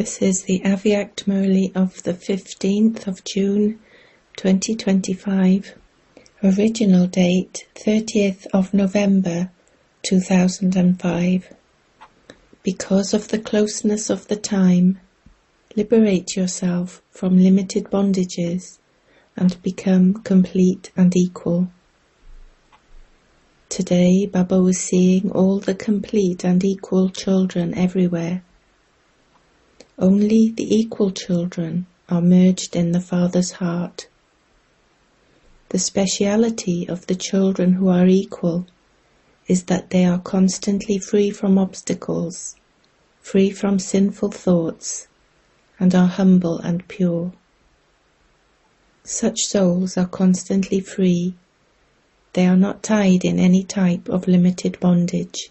This is the Avyakt Murli of the 15th of June 2025. Original date 30th of November 2005. Because of the closeness of the time, liberate yourself from limited bondages and become complete and equal. Today Baba was seeing all the complete and equal children everywhere. Only the equal children are merged in the Father's heart. The speciality of the children who are equal is that they are constantly free from obstacles, free from sinful thoughts, and are humble and pure. Such souls are constantly free. They are not tied in any type of limited bondage.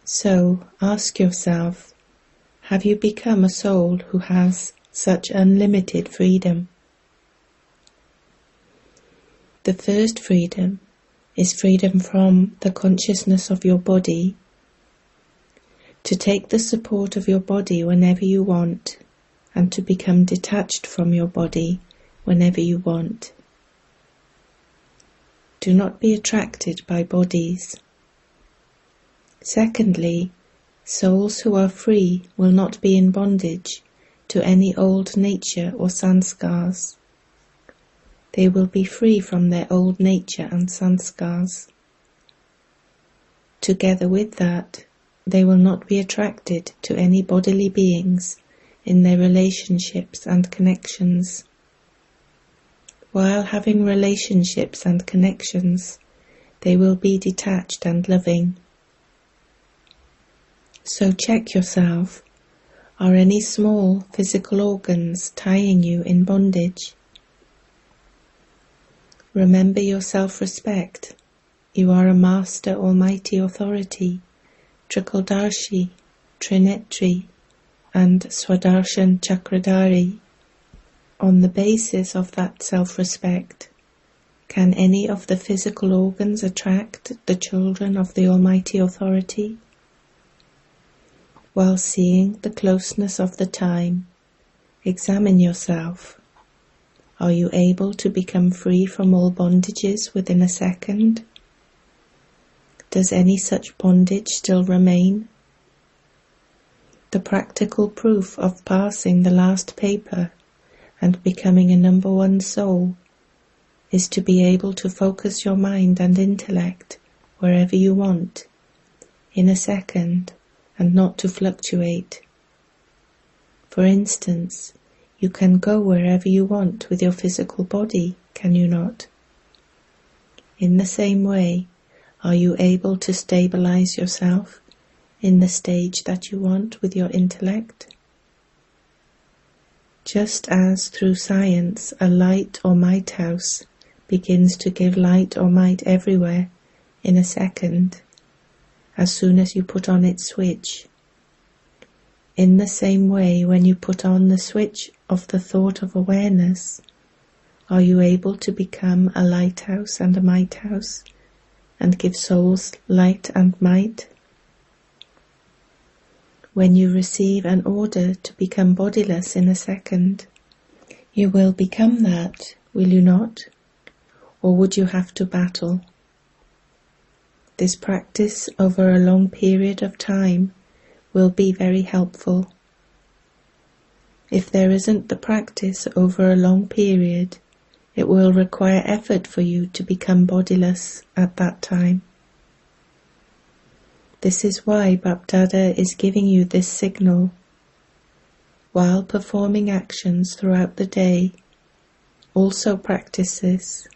So ask yourself, have you become a soul who has such unlimited freedom? The first freedom is freedom from the consciousness of your body, to take the support of your body whenever you want, and to become detached from your body whenever you want. Do not be attracted by bodies. Secondly, souls who are free will not be in bondage to any old nature or sanskars. They will be free from their old nature and sanskars. Together with that, they will not be attracted to any bodily beings in their relationships and connections. While having relationships and connections, they will be detached and loving. So check yourself. Are any small physical organs tying you in bondage? Remember your self-respect. You are a Master Almighty Authority, Trikaldarshi, Trinetri, and Swadarshan Chakradari. On the basis of that self-respect, can any of the physical organs attract the children of the Almighty Authority? While seeing the closeness of the time, examine yourself. Are you able to become free from all bondages within a second? Does any such bondage still remain? The practical proof of passing the last paper and becoming a number one soul is to be able to focus your mind and intellect wherever you want, in a second, and not to fluctuate. For instance, you can go wherever you want with your physical body, can you not? In the same way, are you able to stabilize yourself in the stage that you want with your intellect? Just as through science a light or might house begins to give light or might everywhere in a second, as soon as you put on its switch. In the same way, when you put on the switch of the thought of awareness, are you able to become a lighthouse and a might house and give souls light and might? When you receive an order to become bodiless in a second, you will become that, will you not? Or would you have to battle? This practice over a long period of time will be very helpful. If there isn't the practice over a long period, it will require effort for you to become bodiless at that time. This is why Bapdada is giving you this signal. While performing actions throughout the day, also practice this.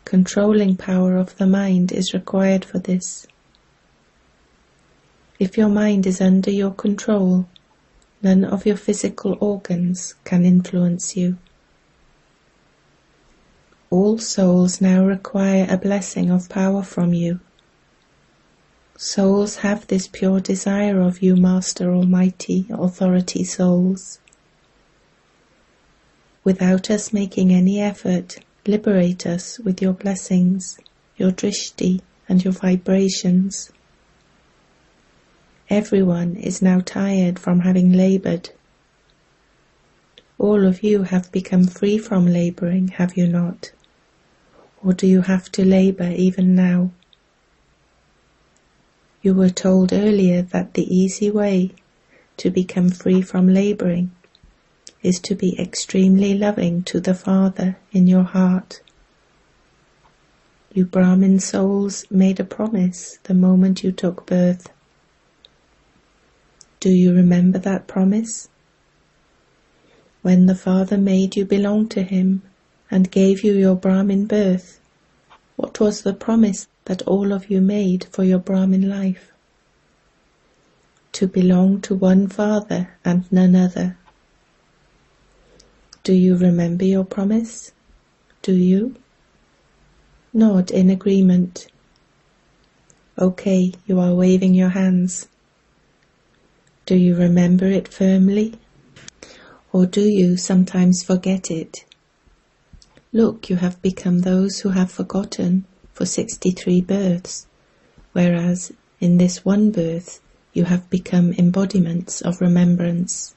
Controlling power of the mind is required for this. If your mind is under your control, none of your physical organs can influence you. All souls now require a blessing of power from you. Souls have this pure desire of you, Master Almighty Authority souls. Without us making any effort, liberate us with your blessings, your drishti, and your vibrations. Everyone is now tired from having labored. All of you have become free from laboring, have you not? Or do you have to labor even now? You were told earlier that the easy way to become free from laboring is to be extremely loving to the Father in your heart. You Brahmin souls made a promise the moment you took birth. Do you remember that promise? When the Father made you belong to Him and gave you your Brahmin birth, what was the promise that all of you made for your Brahmin life? To belong to one Father and none other. Do you remember your promise? Do you? Nod in agreement. Okay, you are waving your hands. Do you remember it firmly? Or do you sometimes forget it? Look, you have become those who have forgotten for 63 births, whereas in this one birth you have become embodiments of remembrance.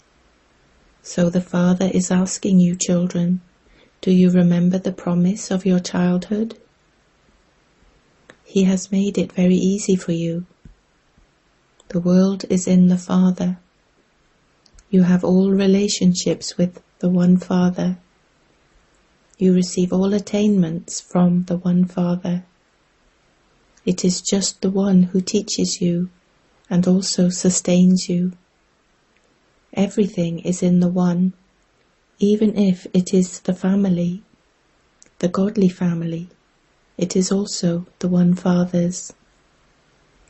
So the Father is asking you, children, do you remember the promise of your childhood? He has made it very easy for you. The world is in the Father. You have all relationships with the one Father. You receive all attainments from the one Father. It is just the one who teaches you and also sustains you. Everything is in the one, even if it is the family, the godly family. It is also the one Father's.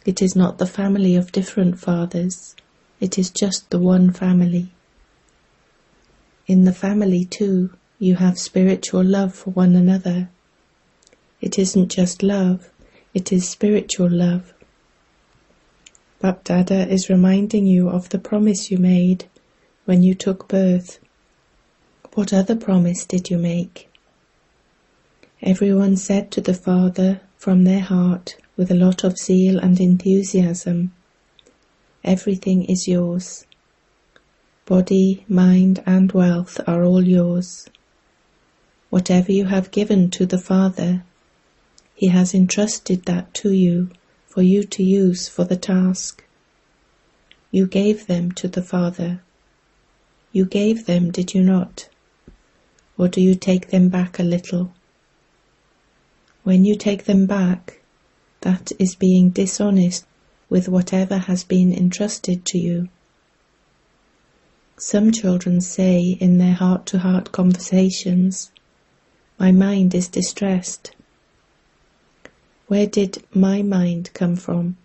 It is not the family of different fathers. It is just the one family. In the family too, you have spiritual love for one another. It isn't just love, it is spiritual love. Bap-Dada is reminding you of the promise you made when you took birth. What other promise did you make? Everyone said to the Father from their heart with a lot of zeal and enthusiasm, everything is yours. Body, mind and wealth are all yours. Whatever you have given to the Father, He has entrusted that to you for you to use for the task. You gave them to the Father. You gave them, did you not? Or do you take them back a little? When you take them back, that is being dishonest with whatever has been entrusted to you. Some children say in their heart-to-heart conversations, my mind is distressed. Where did my mind come from?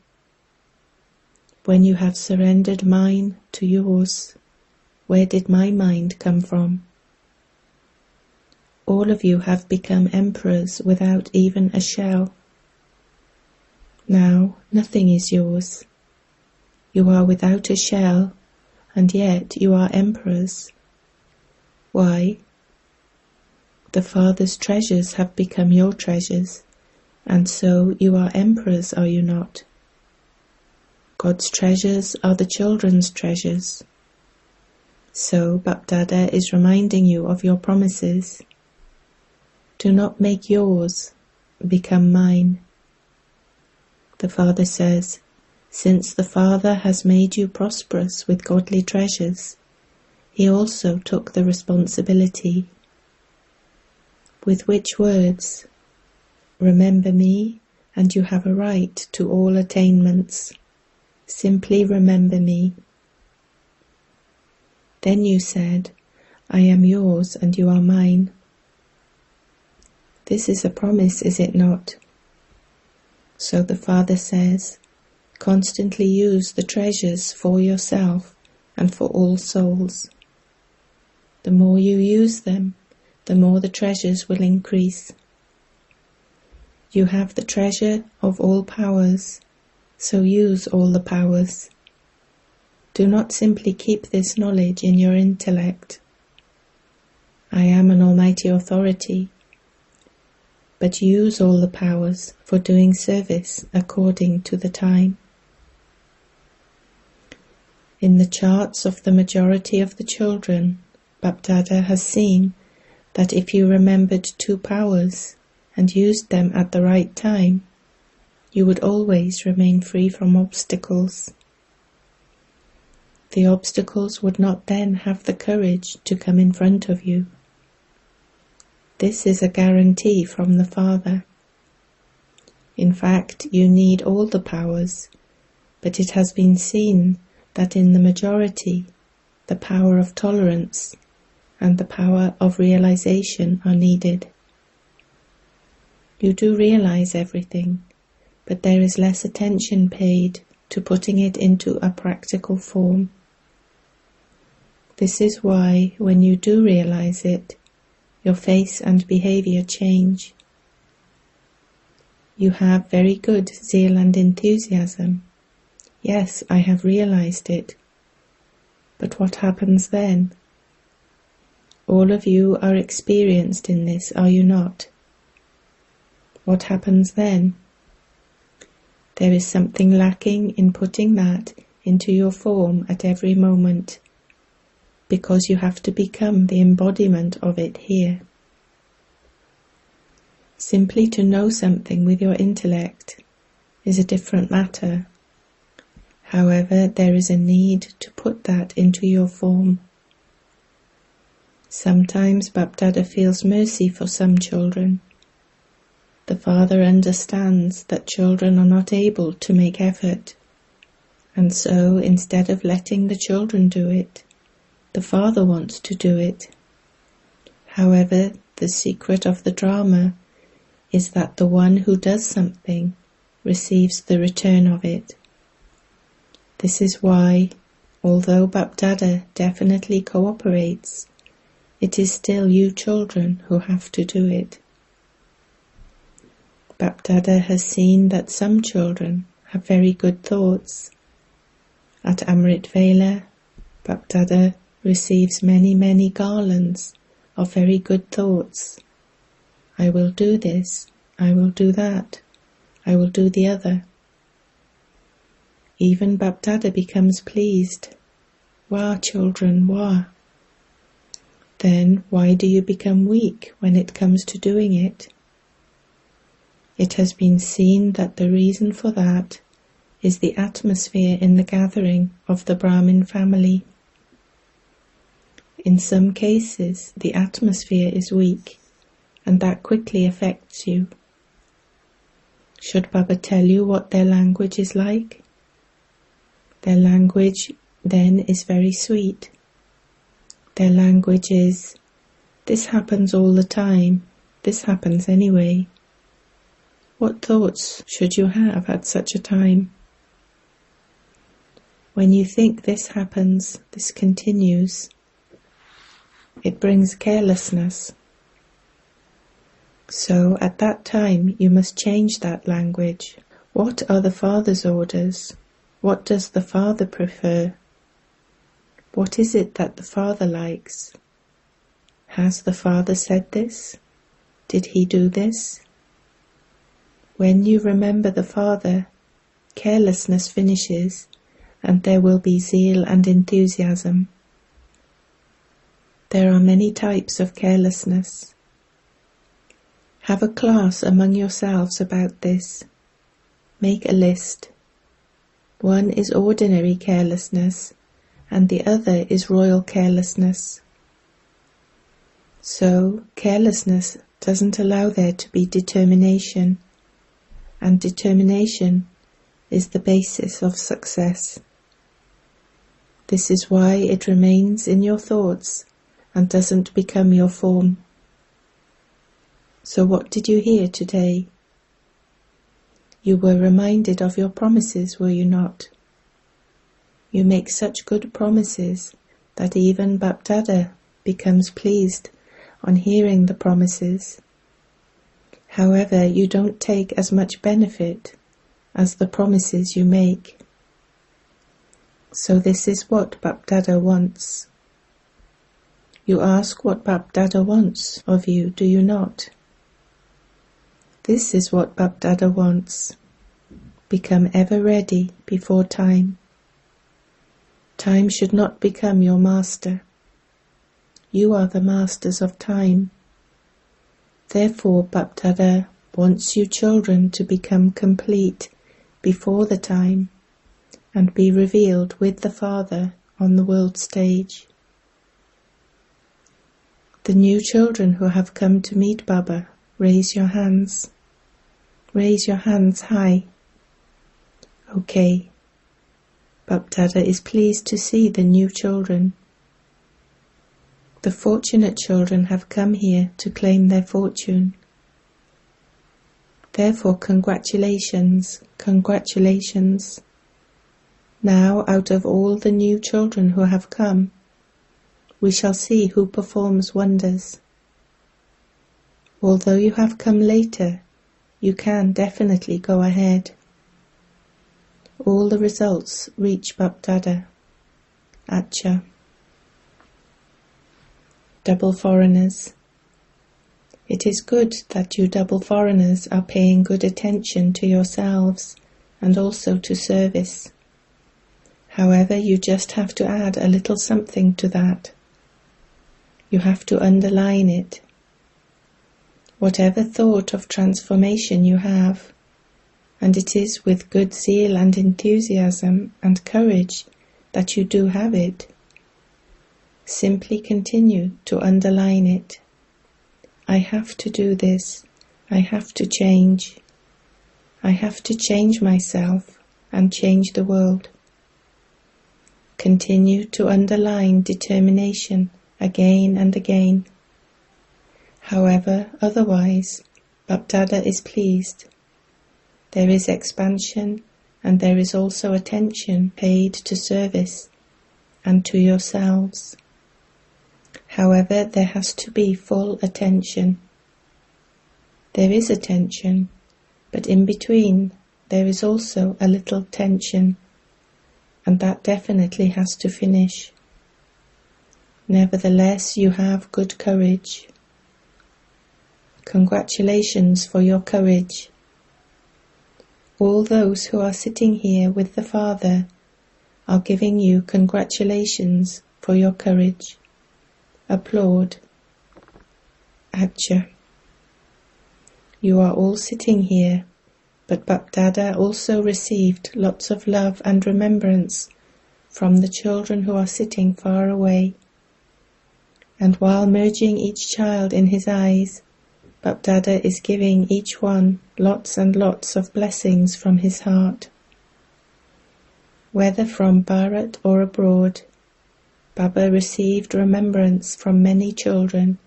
When you have surrendered mine to yours, where did my mind come from? All of you have become emperors without even a shell. Now nothing is yours. You are without a shell, and yet you are emperors. Why? The Father's treasures have become your treasures, and so you are emperors, are you not? God's treasures are the children's treasures. So Bap-Dada is reminding you of your promises. Do not make yours become mine. The Father says, since the Father has made you prosperous with godly treasures, He also took the responsibility. With which words? Remember me, and you have a right to all attainments. Simply remember me. Then you said, I am yours and you are mine. This is a promise, is it not? So the Father says, constantly use the treasures for yourself and for all souls. The more you use them, the more the treasures will increase. You have the treasure of all powers, so use all the powers. Do not simply keep this knowledge in your intellect. I am an almighty authority. But use all the powers for doing service according to the time. In the charts of the majority of the children, Bapdada has seen that if you remembered 2 powers and used them at the right time, you would always remain free from obstacles. The obstacles would not then have the courage to come in front of you. This is a guarantee from the Father. In fact, you need all the powers, but it has been seen that in the majority, the power of tolerance and the power of realization are needed. You do realize everything, but there is less attention paid to putting it into a practical form. This is why, when you do realize it, your face and behavior change. You have very good zeal and enthusiasm. Yes, I have realized it. But what happens then? All of you are experienced in this, are you not? What happens then? There is something lacking in putting that into your form at every moment, because you have to become the embodiment of it here. Simply to know something with your intellect is a different matter. However, there is a need to put that into your form. Sometimes Bapdada feels mercy for some children. The Father understands that children are not able to make effort, and so instead of letting the children do it, the Father wants to do it. However, the secret of the drama is that the one who does something receives the return of it. This is why, although Bapdada definitely cooperates, it is still you children who have to do it. Bapdada has seen that some children have very good thoughts. At Amrit Vela, Bapdada receives many garlands of very good thoughts. I will do this, I will do that, I will do the other. Even Bapdada becomes pleased. Wah, children, wah. Then why do you become weak when it comes to doing it? It has been seen that the reason for that is the atmosphere in the gathering of the Brahmin family. In some cases, the atmosphere is weak, and that quickly affects you. Should Baba tell you what their language is like? Their language then is very sweet. Their language is, this happens all the time, this happens anyway. What thoughts should you have at such a time? When you think this happens, this continues, it brings carelessness. So at that time you must change that language. What are the Father's orders? What does the Father prefer? What is it that the Father likes? Has the Father said this? Did he do this? When you remember the Father, carelessness finishes, and there will be zeal and enthusiasm. There are many types of carelessness. Have a class among yourselves about this. Make a list. One is ordinary carelessness, and the other is royal carelessness. So, carelessness doesn't allow there to be determination, and determination is the basis of success. This is why it remains in your thoughts and doesn't become your form. So what did you hear today? You were reminded of your promises, were you not? You make such good promises that even Bapdada becomes pleased on hearing the promises. However, you don't take as much benefit as the promises you make. So this is what Bapdada wants. You ask what Bapdada wants of you, do you not? This is what Bapdada wants. Become ever ready before time. Time should not become your master. You are the masters of time. Therefore, Bapdada wants you children to become complete before the time and be revealed with the Father on the world stage. The new children who have come to meet Baba, raise your hands. Raise your hands high. Okay. Bapdada is pleased to see the new children. The fortunate children have come here to claim their fortune. Therefore, congratulations, congratulations. Now, out of all the new children who have come, we shall see who performs wonders. Although you have come later, you can definitely go ahead. All the results reach Bapdada. Acha. Double foreigners. It is good that you double foreigners are paying good attention to yourselves and also to service. However, you just have to add a little something to that. You have to underline it. Whatever thought of transformation you have, and it is with good zeal and enthusiasm and courage that you do have it, simply continue to underline it. I have to do this. I have to change. I have to change myself and change the world. Continue to underline determination again and again. However, otherwise, Bapdada is pleased. There is expansion and there is also attention paid to service and to yourselves. However, there has to be full attention. There is attention, but in between there is also a little tension, and that definitely has to finish. Nevertheless, you have good courage. Congratulations for your courage. All those who are sitting here with the Father are giving you congratulations for your courage. Applaud. Acha. You are all sitting here, but Bapdada also received lots of love and remembrance from the children who are sitting far away. And while merging each child in his eyes, Bapdada is giving each one lots and lots of blessings from his heart. Whether from Bharat or abroad, Baba received remembrance from many children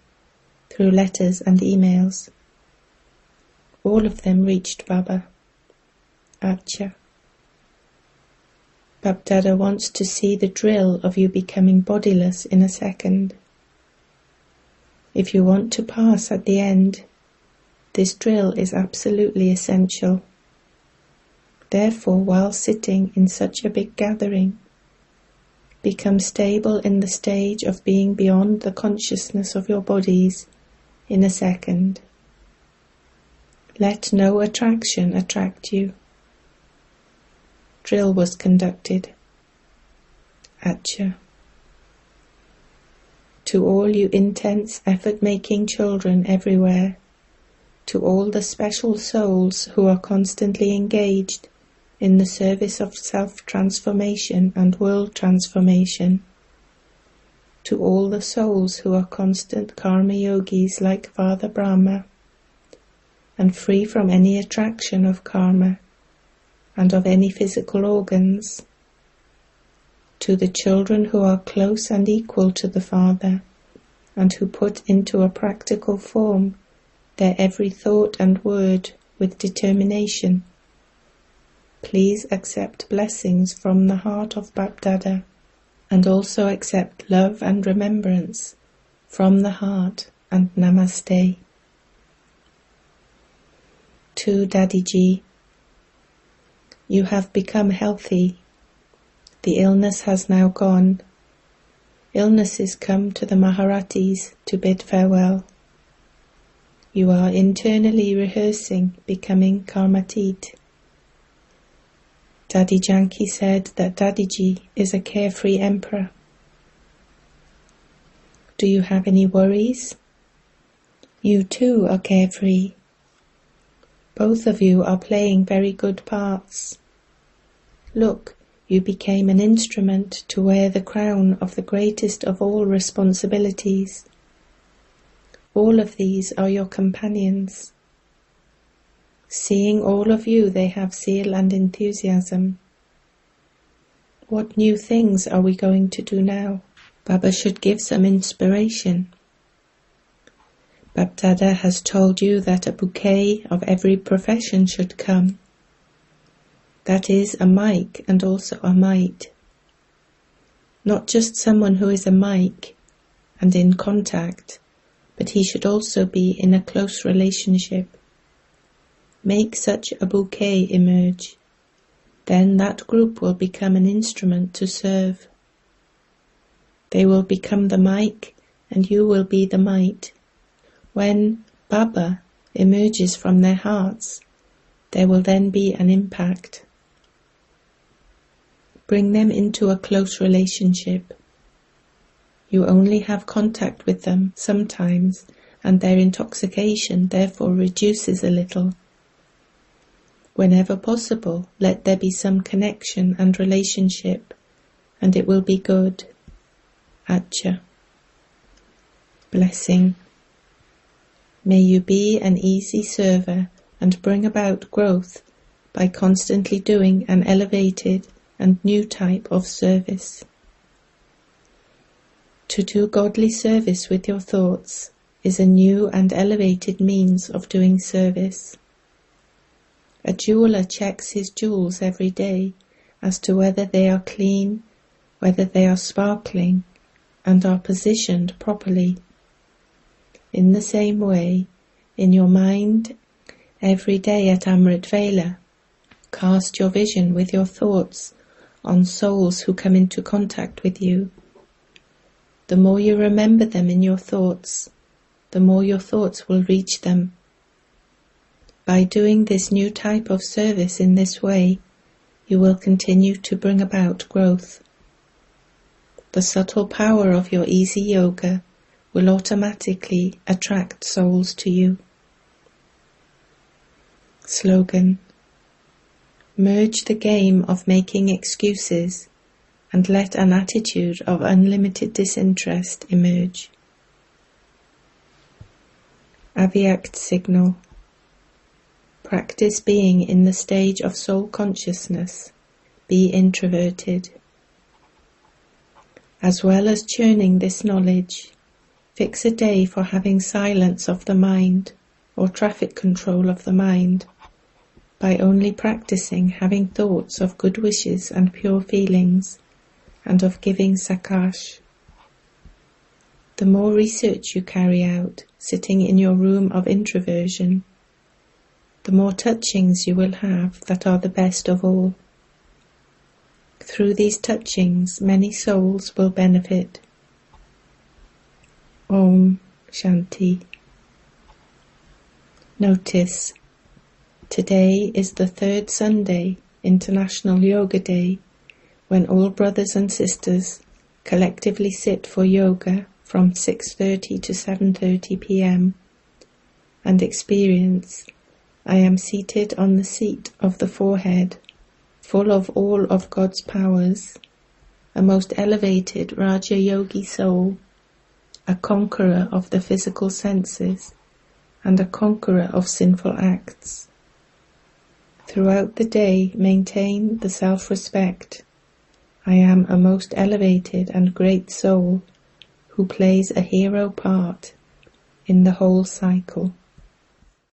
through letters and emails. All of them reached Baba. Acha. Bapdada wants to see the drill of you becoming bodiless in a second. If you want to pass at the end, this drill is absolutely essential. Therefore, while sitting in such a big gathering, become stable in the stage of being beyond the consciousness of your bodies in a second. Let no attraction attract you. Drill was conducted. Acha. To all you intense effort-making children everywhere, to all the special souls who are constantly engaged in the service of self-transformation and world transformation, to all the souls who are constant karma yogis like Father Brahma, and free from any attraction of karma and of any physical organs, to the children who are close and equal to the Father, and who put into a practical form their every thought and word with determination, please accept blessings from the heart of Bapdada, and also accept love and remembrance from the heart and Namaste. To Dadiji, you have become healthy. The illness has now gone. Illnesses come to the Maharatis to bid farewell. You are internally rehearsing becoming karmatit. Daddy Janki said that Dadiji is a carefree emperor. Do you have any worries? You too are carefree. Both of you are playing very good parts. Look, you became an instrument to wear the crown of the greatest of all responsibilities. All of these are your companions. Seeing all of you, they have zeal and enthusiasm. What new things are we going to do now? Baba should give some inspiration. Bapdada has told you that a bouquet of every profession should come. That is a mic and also a mite. Not just someone who is a mic and in contact, but he should also be in a close relationship. Make such a bouquet emerge. Then that group will become an instrument to serve. They will become the mic and you will be the mite. When Baba emerges from their hearts, there will then be an impact. Bring them into a close relationship. You only have contact with them sometimes, and their intoxication therefore reduces a little. Whenever possible, let there be some connection and relationship, and it will be good. Acha. Blessing. May you be an easy server and bring about growth by constantly doing an elevated and new type of service. To do godly service with your thoughts is a new and elevated means of doing service. A jeweler checks his jewels every day as to whether they are clean, whether they are sparkling, and are positioned properly. In the same way, in your mind, every day at Amrit Vela, cast your vision with your thoughts on souls who come into contact with you. The more you remember them in your thoughts, the more your thoughts will reach them. By doing this new type of service in this way, you will continue to bring about growth. The subtle power of your easy yoga will automatically attract souls to you. Slogan: merge the game of making excuses and let an attitude of unlimited disinterest emerge. Avyakt signal: practice being in the stage of soul consciousness. Be introverted. As well as churning this knowledge, fix a day for having silence of the mind or traffic control of the mind by only practicing having thoughts of good wishes and pure feelings and of giving sakash. The more research you carry out sitting in your room of introversion, the more touchings you will have that are the best of all. Through these touchings, many souls will benefit. Om Shanti. Notice, today is the third Sunday, International Yoga Day, when all brothers and sisters collectively sit for yoga from 6:30 to 7:30 p.m. and experience, I am seated on the seat of the forehead, full of all of God's powers, a most elevated Raja Yogi soul, a conqueror of the physical senses, and a conqueror of sinful acts. Throughout the day, maintain the self-respect. I am a most elevated and great soul who plays a hero part in the whole cycle.